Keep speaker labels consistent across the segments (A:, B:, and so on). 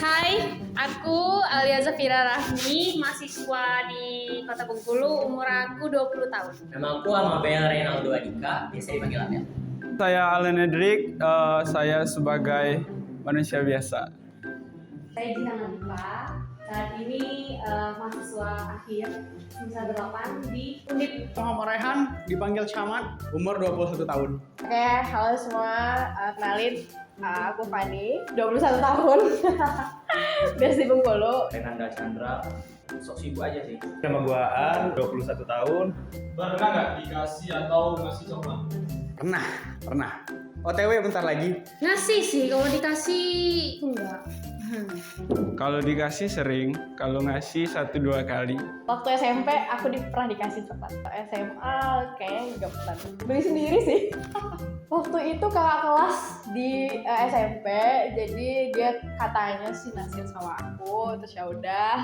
A: Hai, aku Alia Zafira Rahmi, mahasiswa di Kota Bengkulu, umur aku 20 tahun.
B: Nama aku Amabel Reynaldo Adika, biasa dipanggil Abel.
C: Saya Allen Edric, saya sebagai manusia biasa.
A: Saya Gina Nadifa, saat ini mahasiswa akhir semester 8 di Undip.
D: Muhammad Rehan, dipanggil Camat, umur 21 tahun.
E: Oke, halo semua, kenalin aku Fani, 21 tahun, biasa di Bengkulu.
B: Renanda Chandra, sok sibuk aja sih.
F: Nama gua Aan, 21 tahun.
G: Pernah nggak dikasih atau ngasih coklat?
D: Pernah. OTW bentar lagi.
A: Ngasih sih, kalau dikasih enggak.
C: Kalau dikasih sering, kalau ngasih 1-2 kali.
E: Waktu SMP aku pernah dikasih coklat. SMA kayaknya nggak pernah. Beli sendiri sih. Waktu itu kakak kelas di SMP, jadi dia katanya sih naksir sama aku, terus ya udah.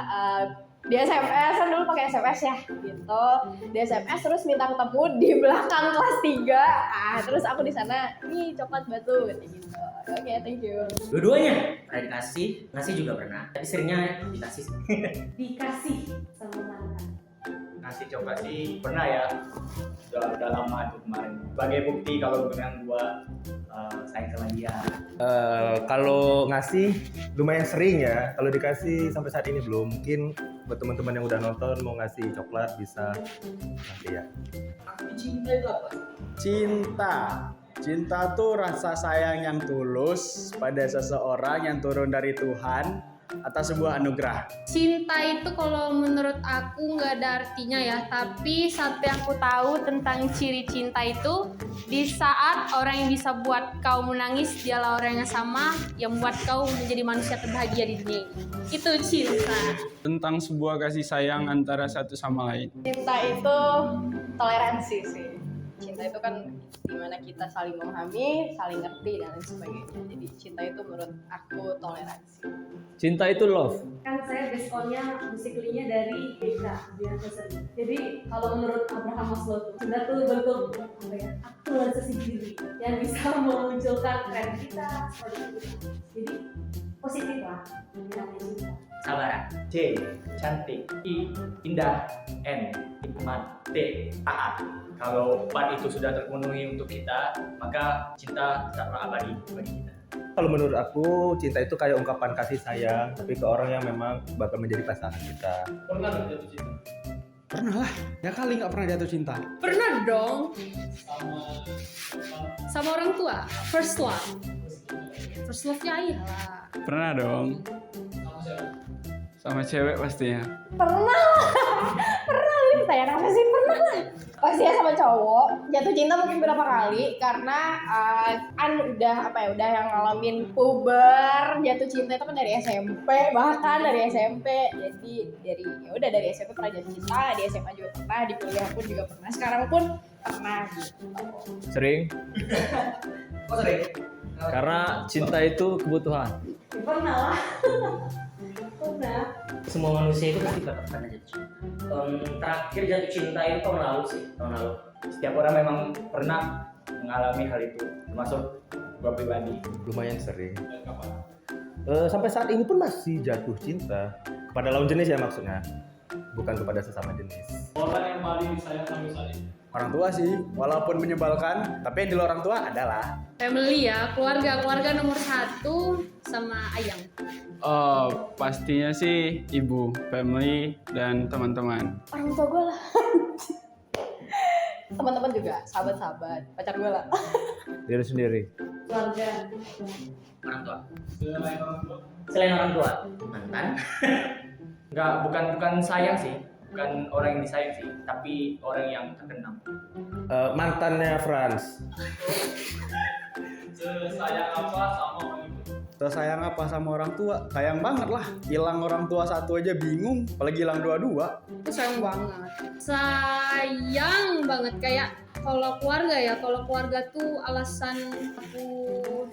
E: Di SMS kan dulu pakai SMS ya gitu. Di SMS terus minta ketemu di belakang kelas 3. Terus aku di sana, nih coklat batu gitu. Oke, thank you.
B: Dua-duanya pernah dikasih, ngasih juga pernah. Tapi seringnya dikasih sih.
A: Dikasih sama mantan.
G: Ngasih coklat sih pernah ya. Udah lama tuh kemarin. Sebagai bukti kalau beneran gua sayang sama dia.
F: Kalau ngasih lumayan sering ya. Kalau dikasih sampai saat ini belum. Mungkin buat teman-teman yang udah nonton mau ngasih coklat bisa nanti ya.
G: Arti cinta itu apa?
D: Cinta tuh rasa sayang yang tulus pada seseorang yang turun dari Tuhan atas sebuah anugerah.
A: Cinta itu kalau menurut aku nggak ada artinya ya, tapi satu yang aku tahu tentang ciri cinta itu, di saat orang yang bisa buat kau menangis, dialah orang yang sama yang membuat kau menjadi manusia terbahagia di dunia ini. Itu cinta.
C: Tentang sebuah kasih sayang antara satu sama lain.
E: Cinta itu toleransi sih. Cinta itu kan dimana kita saling memahami, saling ngerti dan lain sebagainya. Jadi cinta itu menurut aku toleransi.
F: Cinta itu love.
A: Kan saya based-nya musikalinya dari Deka Bianca. Jadi kalau menurut Abraham Maslow tuh, cinta tuh bentuk apa ya? Aktualisasi diri yang bisa memunculkan kreativitas, produktivitas. Jadi positif lah namanya cinta.
B: Sabaran.
G: C. Cantik. I. Indah. N. Hikmat. T. Taat. Kalau 4 itu sudah terpenuhi untuk kita, maka cinta tetaplah abadi bagi kita.
F: Kalau menurut aku cinta itu kayak ungkapan kasih sayang tapi ke orang yang memang bakal menjadi pasangan kita.
G: Pernah nggak jatuh cinta?
D: Pernah lah, ya kali nggak pernah jatuh cinta.
A: Pernah dong
G: Sama
A: sama orang tua, first love. First love-nya ayah lah.
C: Pernah dong,
G: siapa?
C: sama cewek pastinya.
E: Pernah ini pertanyaan apa sih? Pernah lah. Pasti ya sama cowok. Jatuh cinta mungkin berapa kali karena kan udah yang ngalamin puber, jatuh cinta itu kan dari SMP, bahkan dari SMP. Jadi dari SMP pernah jatuh cinta, di SMA juga pernah, di kuliah pun juga pernah, sekarang pun pernah gitu.
F: Sering.
G: Kok sering?
F: Karena cinta itu kebutuhan.
E: Pernah lah. Pernah.
B: Semua manusia itu pasti pernah jatuh cinta. Terakhir jatuh cinta itu tahun lalu sih, tahun lalu.
G: Setiap orang memang pernah mengalami hal itu, termasuk gua pribadi.
F: Lumayan sering.
G: Dan kapan?
F: Sampai saat ini pun masih jatuh cinta kepada lawan jenis ya maksudnya. Bukan kepada sesama jenis.
G: Orang yang paling disayang sampai saat ini.
D: Orang tua sih, walaupun menyebalkan, tapi yang di luar orang tua adalah.
A: Family ya, keluarga nomor 1 sama ayang.
C: Pastinya sih ibu, family, dan teman-teman.
E: Orang tua gue lah. Teman-teman juga, sahabat-sahabat, pacar gue lah.
F: Diri sendiri.
E: Keluarga.
B: Orang tua.
G: Selain orang tua.
B: Selain orang tua, mantan.
G: Enggak, bukan sayang sih. Bukan orang yang disayang sih, tapi orang yang terkenal.
F: Mantannya Franz.
G: Sayang apa sama orang itu?
D: Sayang apa sama orang tua? Sayang banget lah. Hilang orang tua satu aja bingung, apalagi hilang dua-dua.
A: Itu sayang banget. Sayang banget kayak kalau keluarga tuh alasan aku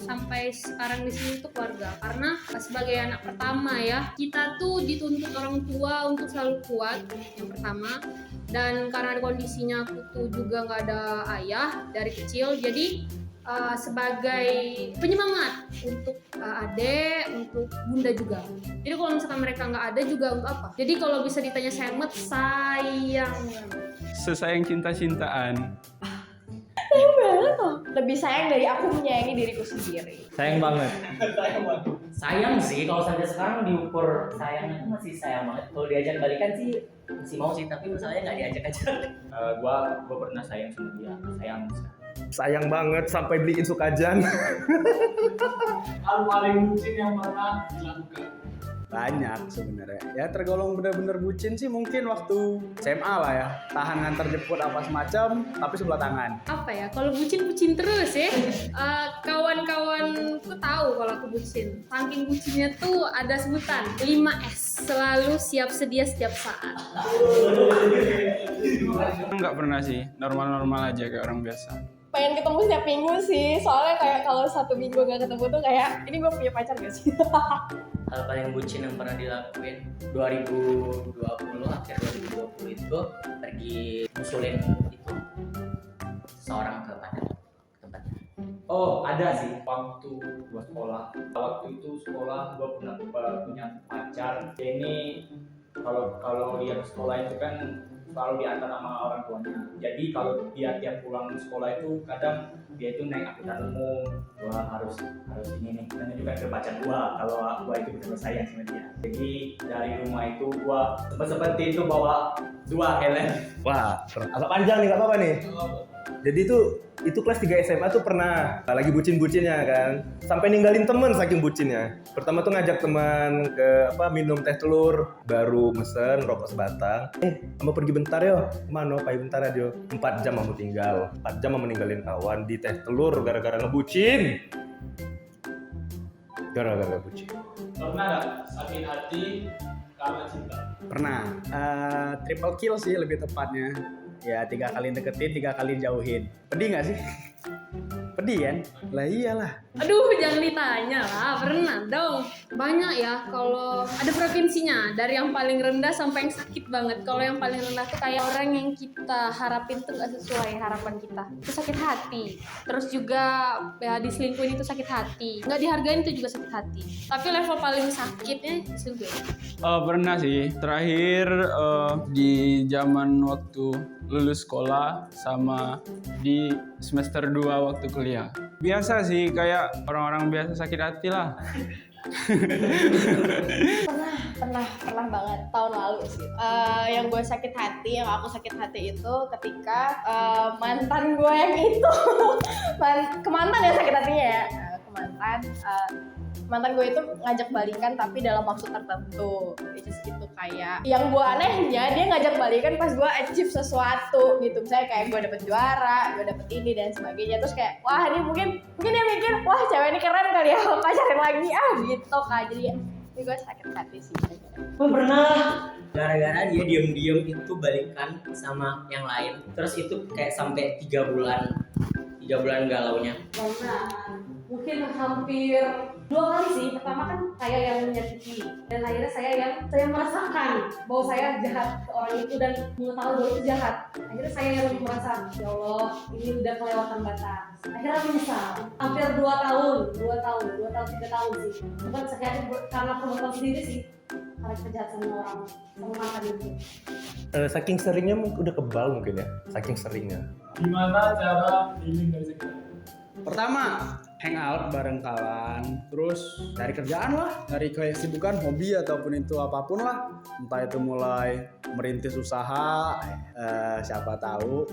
A: sampai sekarang di sini tuh keluarga, karena sebagai anak pertama ya, kita tuh dituntut orang tua untuk selalu kuat yang pertama, dan karena kondisinya aku tuh juga nggak ada ayah dari kecil, jadi sebagai penyemangat untuk adek, untuk bunda juga. Jadi kalau misalkan mereka nggak ada juga untuk apa? Jadi kalau bisa ditanya Semet, sayang banget.
C: Sesayang cinta-cintaan.
E: Lebih sayang dari aku menyayangi diriku sendiri.
F: Sayang banget.
B: Sayang sih kalau sampai sekarang diukur sayangnya itu masih sayang banget. Kalau diajak balikan sih masih mau sih, tapi masalahnya nggak diajak aja.
G: Gua pernah sayang sama dia, sayang sekali.
F: Sayang banget sampai beliin sukajan.
G: Hal paling bucin yang pernah dilakukan.
D: Banyak sebenarnya. Ya tergolong bener-bener bucin sih mungkin waktu SMA lah ya. Tahan ngantar jemput apa semacam, tapi sebelah tangan.
A: Apa ya, kalau bucin terus ya. Kawan-kawanku tahu kalau aku bucin. Saking bucinnya tuh ada sebutan 5S, selalu siap sedia setiap saat.
C: Nggak pernah sih, normal-normal aja kayak orang biasa.
E: Pengen ketemu setiap minggu sih, soalnya kayak kalau 1 minggu gak ketemu tuh kayak, ini gue punya pacar gak sih?
B: Hal paling bucin yang pernah dilakuin 2020, akhir 2020 itu pergi musulin itu seorang ke tempatnya.
G: Oh, ada sih. Waktu gua sekolah. Waktu itu sekolah gua pernah punya pacar. Dia ini kalau dia ke sekolah itu kan selalu diantar sama orang tuanya. Jadi kalau dia tiap pulang sekolah itu kadang dia itu naik angkutan umum. Gua harus ini nih menunjukkan ke pacar gua kalau gua itu benar sayang sama dia. Jadi dari rumah itu gua seperti itu bawa 2 helm.
F: Wah, agak panjang nih, nggak apa-apa nih. Jadi itu kelas 3 SMA tuh pernah lagi bucin-bucinnya kan. Sampai ninggalin temen saking bucinnya. Pertama tuh ngajak teman ke minum teh telur, baru mesen rokok sebatang. Kamu pergi bentar yo. Kemana? Pai bentar aja. 4 jam kamu tinggal. 4 jam kamu ninggalin kawan di teh telur gara-gara ngebucin. Gara-gara bucin.
G: Pernah nggak sakit hati karena cinta?
D: Pernah. Triple kill sih lebih tepatnya. Ya 3 kali deketin, 3 kali jauhin. Pedih nggak sih? Pedih kan? Lah iyalah.
A: Aduh, jangan ditanya lah, pernah dong. Banyak ya, kalau ada provinsinya, dari yang paling rendah sampai yang sakit banget. Kalau yang paling rendah tuh kayak orang yang kita harapin tuh gak sesuai harapan kita. Itu sakit hati. Terus juga ya diselingkuhin itu sakit hati. Nggak dihargain itu juga sakit hati. Tapi level paling sakitnya diselingkuhin.
C: Pernah sih, terakhir di zaman waktu lulus sekolah sama di semester 2 waktu kuliah. Biasa sih, kayak orang-orang biasa sakit hati lah.
E: Pernah banget tahun lalu sih. Yang gue sakit hati, yang aku sakit hati itu ketika mantan gue yang itu ke mantan ya sakit hatinya ya. Mantan gue itu ngajak balikan tapi dalam maksud tertentu, which is gitu kayak yang gue anehnya dia ngajak balikan pas gue achieve sesuatu gitu, misalnya kayak gue dapet juara, gue dapet ini dan sebagainya, terus kayak wah ini mungkin dia mikir wah cewek ini keren kali ya pacarin lagi gitu kan, jadi ini gue sakit hati sih.
B: Gue pernah gara-gara dia diem-diem itu balikan sama yang lain, terus itu kayak sampai 3 bulan galaunya.
A: Mungkin hampir 2 kali sih. Pertama kan saya yang menyakiti, dan akhirnya saya merasakan bahwa saya jahat ke orang itu dan mengetahui bahwa itu jahat. Akhirnya saya yang merasa ya Allah ini udah kelewatan batas. Akhirnya aku menyesal. Hampir 2 tahun 3 tahun sih. Bukan sakit karena perbuatan sendiri sih, karena kejahatan sama orang, sama mantan itu.
F: Saking seringnya udah kebal mungkin ya. Saking seringnya.
G: Gimana cara healing dari sakit hati?
D: Pertama, hangout bareng kawan, terus dari kerjaan lah, dari kesibukan, hobi ataupun itu apapun lah. Entah itu mulai merintis usaha, siapa tahu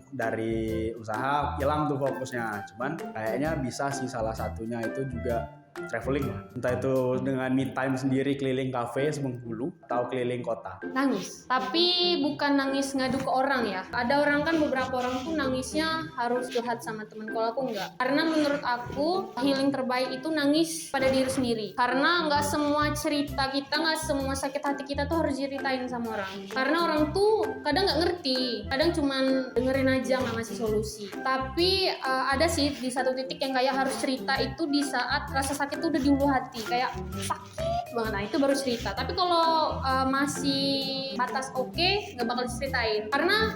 D: dari usaha hilang tuh fokusnya. Cuman kayaknya bisa sih salah satunya itu juga traveling lah. Entah itu dengan me time sendiri keliling kafe Bengkulu atau keliling kota.
A: Nangis, tapi bukan nangis ngadu ke orang ya. Ada orang kan, beberapa orang tuh nangisnya harus curhat sama teman. Kalau aku enggak, karena menurut aku healing terbaik itu nangis pada diri sendiri. Karena nggak semua cerita kita, nggak semua sakit hati kita tuh harus ceritain sama orang. Karena orang tuh kadang nggak ngerti, kadang cuman dengerin aja nggak ngasih solusi. Tapi ada sih di satu titik yang kayak harus cerita itu di saat rasa sakit itu udah di ulu hati, kayak sakit banget, nah itu baru cerita. Tapi kalau masih batas oke, nggak bakal diceritain karena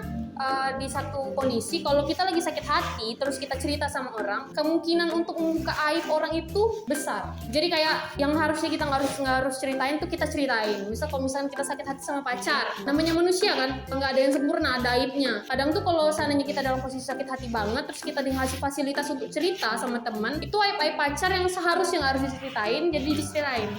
A: di satu kondisi kalau kita lagi sakit hati terus kita cerita sama orang, kemungkinan untuk membuka aib orang itu besar. Jadi kayak yang harusnya kita nggak harus ceritain tuh kita ceritain. Misal kalau misalnya kita sakit hati sama pacar, namanya manusia kan, nggak ada yang sempurna, ada aibnya. Kadang tuh kalau seandainya kita dalam posisi sakit hati banget terus kita dikasih fasilitas untuk cerita sama teman, itu aib-aib pacar yang seharusnya nggak harus diceritain jadi diceritain.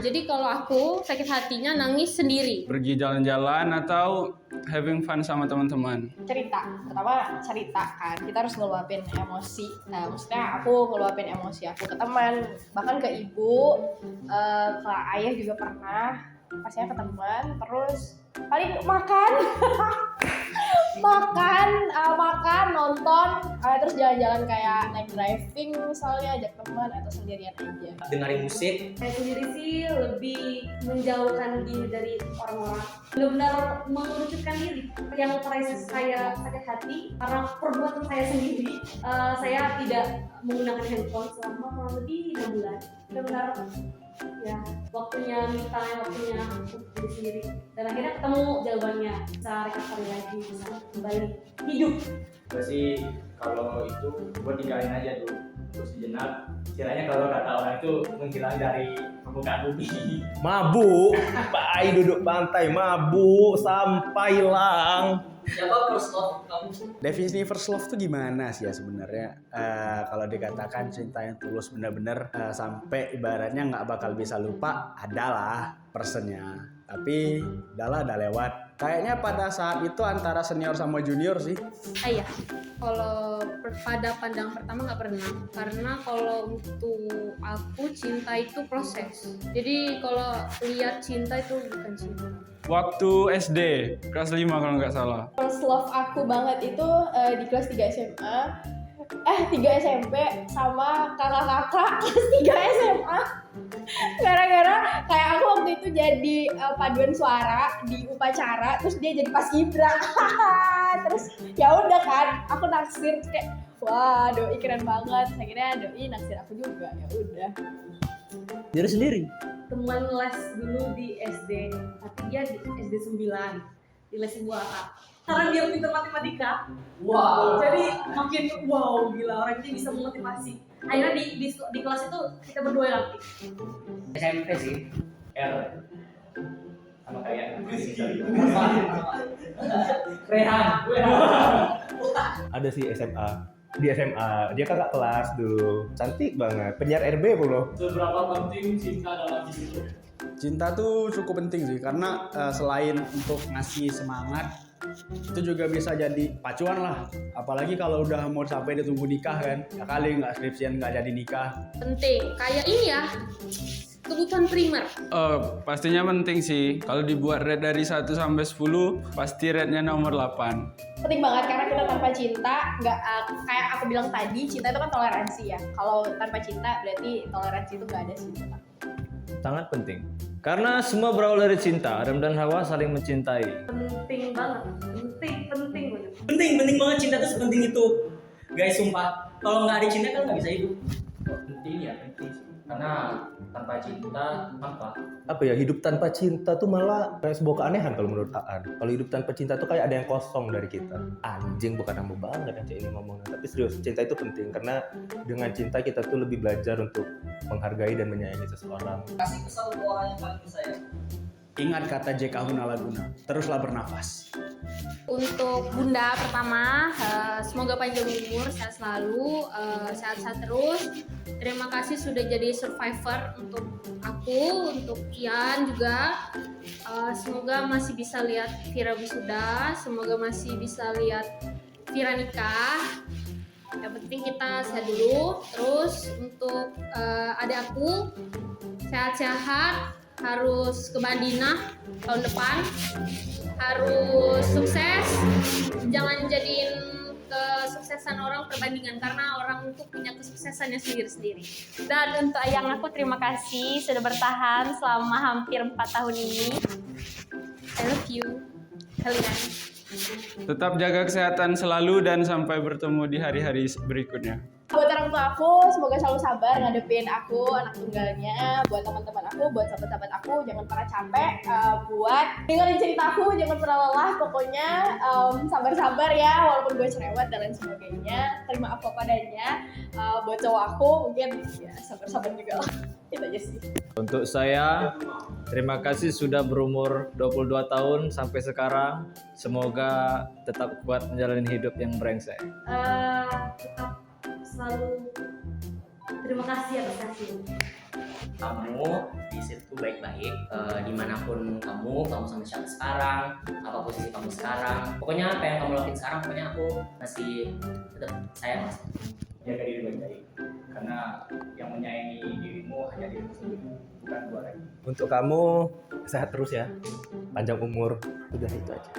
A: Jadi kalau aku sakit hatinya nangis sendiri.
C: Pergi jalan-jalan atau having fun sama teman-teman.
E: Cerita, pertama cerita kan, kita harus ngeluapin emosi. Nah, maksudnya aku ngeluapin emosi aku ke teman, bahkan ke ibu, ke ayah juga pernah. Pastinya ke teman, terus paling makan, makan, nonton, terus jalan-jalan kayak naik driving misalnya, ajak teman atau sendirian aja.
B: Dengerin musik.
H: Saya sendiri sih lebih menjauhkan diri dari orang-orang, benar-benar mengerucutkan diri. Yang terakhir saya sakit hati karena perbuatan saya sendiri, saya tidak menggunakan handphone selama kurang lebih 6 bulan. Benar-benar ya waktunya untuk diri sendiri, dan akhirnya ketemu jawabannya, bisa recovery lagi, bisa kembali hidup.
G: Gue sih kalau itu gue tinggalin aja dulu terus sejenak, kiranya kalau kata orang itu menghilang dari permukaan bumi.
F: Mabuk, bayi duduk pantai, mabuk sampai hilang.
B: Siapa first love kamu?
D: Definisi first love tuh gimana sih ya sebenarnya? Kalau dikatakan cinta yang tulus benar-benar sampai ibaratnya nggak bakal bisa lupa, adalah personnya. Tapi udah lewat. Kayaknya pada saat itu antara senior sama junior sih.
A: Iya, kalau pada pandang pertama nggak pernah, karena kalau untuk aku cinta itu proses. Jadi kalau lihat cinta itu bukan cinta.
C: Waktu SD, kelas 5 kalau nggak salah.
E: First love aku banget itu di kelas 3 SMA, 3 SMP sama kakak-kakak kelas 3 SMA. Gara-gara kayak aku waktu itu jadi paduan suara di upacara, terus dia jadi paskibra. Terus ya udah kan, aku naksir kayak wah doi keren banget. Akhirnya doi naksir aku juga, ya udah.
F: Diri sendiri.
H: Teman les dulu di SD, tapi dia di SD 9 di les Ibu Ara. Karena dia pintar matematika, jadi makin wow, gila, orang ini bisa memotivasi. Akhirnya di kelas itu kita berdua yang aktif.
B: SMP sih.
G: R sama kayak
B: Rehan.
F: Ada sih SMA. Di SMA, dia kakak kelas dulu. Cantik banget. Penyiar RB loh.
G: seberapa penting cinta dalam hidup?
D: Cinta tuh cukup penting sih, karena selain untuk ngasih semangat, itu juga bisa jadi pacuan lah. Apalagi kalau udah mau sampai ditunggu nikah kan, ya kali nggak skripsian nggak jadi nikah.
A: Penting, kayak ini ya, kebutuhan primer.
C: Pastinya penting sih. Kalau dibuat rate dari 1 sampai 10, pasti rate-nya nomor 8.
E: Penting banget karena kita tanpa cinta nggak kayak aku bilang tadi, cinta itu kan toleransi ya. Kalau tanpa cinta berarti toleransi itu nggak ada sih.
I: Sangat penting. Karena semua berawal dari cinta. Adam dan Hawa saling mencintai.
H: Penting banget, penting banget.
B: Penting banget, cinta tuh sepenting itu. Guys, sumpah. Kalau nggak ada cinta kan nggak bisa hidup.
G: Penting ya, penting sih. Karena tanpa cinta
F: Apa ya, hidup tanpa cinta tuh malah kayak sebuah keanehan kalau menurut Aan. Kalau hidup tanpa cinta tuh kayak ada yang kosong dari kita. Anjing, bukan nambah banget yang ini ngomongnya. Tapi serius, cinta itu penting karena dengan cinta kita tuh lebih belajar untuk menghargai dan menyayangi seseorang.
B: Kasih pesan untuk orang yang paling sayang.
D: Ingat kata JK Hunalaguna, teruslah bernafas.
A: Untuk Bunda pertama, semoga panjang umur, sehat selalu, sehat-sehat terus. Terima kasih sudah jadi survivor untuk aku, untuk Ian juga. Semoga masih bisa lihat Vira wisuda, semoga masih bisa lihat Vira nikah. Yang penting kita sehat dulu. Terus untuk adik aku, sehat-sehat, harus ke Madinah tahun depan, harus sukses, jangan jadiin kesuksesan orang perbandingan karena orang itu punya kesuksesannya sendiri-sendiri. Dan untuk ayang aku, terima kasih sudah bertahan selama hampir 4 tahun ini. I love you kalian.
C: Tetap jaga kesehatan selalu dan sampai bertemu di hari-hari berikutnya.
E: Buat orang tua aku semoga selalu sabar ngadepin aku anak tunggalnya. Buat teman-teman aku, buat sahabat-sahabat aku, jangan pernah capek buat dengerin ceritaku, jangan pernah lelah. Pokoknya sabar-sabar ya, walaupun gue cerewet dan lain sebagainya. Terima apa padanya. Buat cowok aku mungkin ya sabar-sabar juga lah. Itu aja sih.
I: Untuk saya, terima kasih sudah berumur 22 tahun sampai sekarang. Semoga tetap kuat menjalani hidup yang brengsek.
H: Tetap selalu terima kasih atas kasih.
B: Kamu di situ baik-baik, dimanapun kamu sama siapa sekarang, apa posisi kamu sekarang, pokoknya apa yang kamu lakuin sekarang, pokoknya aku masih tetap sayang mas.
G: Jaga diri baik-baik, karena yang menyayangi dirimu hanya dirimu sendiri, bukan gua lagi.
F: Untuk kamu sehat terus ya, panjang umur, udah itu aja.